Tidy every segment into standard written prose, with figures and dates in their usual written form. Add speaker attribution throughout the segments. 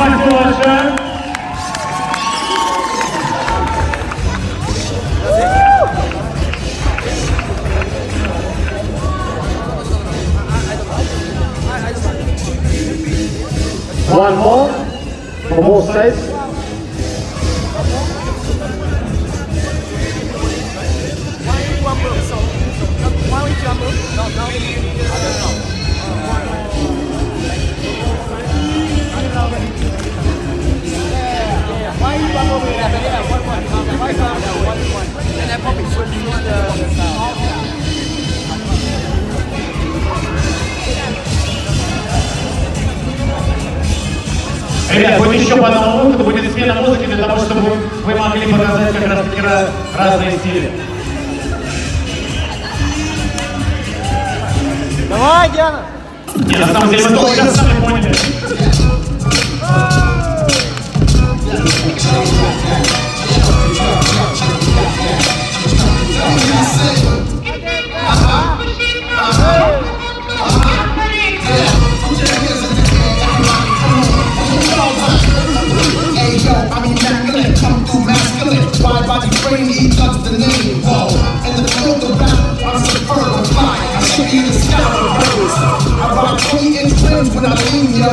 Speaker 1: Спасибо большое.
Speaker 2: One more for both sides.
Speaker 1: Ребят, будет еще по одному выходу, будет смена музыки для того, чтобы вы могли показать как раз таки разные стили.
Speaker 3: Давай, Диана!
Speaker 1: Не, на самом деле мы только сейчас сами поняли.
Speaker 4: Wide body frame, each up the name. Whoa, and the flow, the rap, I'm superb, I'm fly. I show you the sky with birds. I rock 20-inch rims when I lean, yo.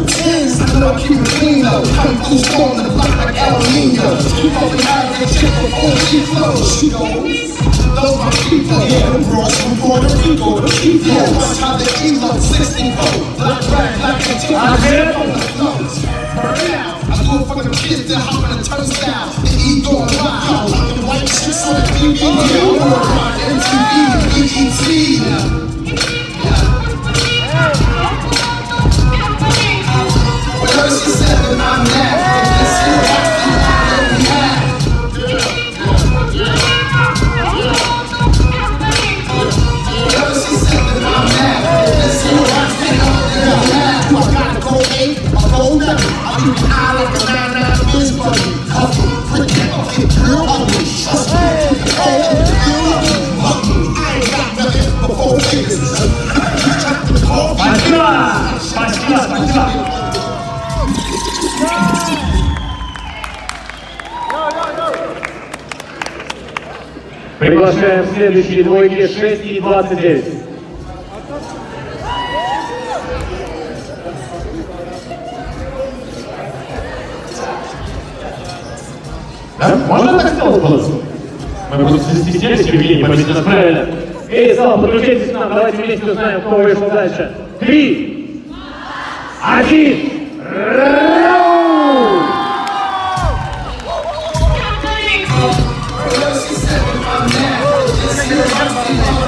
Speaker 4: Tens, I know I keep it clean, though. Come through storm the block like El Nino. Keep up the average chick before she flows. She goes. Those my people, yeah, them bros from Puerto Rico, the people. Watch how they elope, 64. Black rag, black and two, on the flows. Burn out. I do it for the kids that hop in the turnstile. The ego and wild. The white chicks on the TV. MTV, BET. Whatever she said, then I'm that. And this here has to be all we have. Whatever she said, then I'm that. And this here has to be all we have. I got a gold 8, a gold 11. I keep an eye like a 9-9 bitch buddy. Hustle, pretty, real ugly. Trust me, real ugly. Fuck me, I ain't got nothing but 4 fingers.
Speaker 1: Спасибо! Спасибо, спасибо!
Speaker 2: Приглашаем следующие двойки 6 и 29.
Speaker 1: Да? Можно так сделать просто? Мы просто стеснялись юбилейни, победить нас правильно.
Speaker 2: Эй, зал, подключайтесь к нам, давайте вместе узнаем, кто вышел дальше. 3, 1, раунд!
Speaker 4: Whatever she said, then I'm that. This here has to be all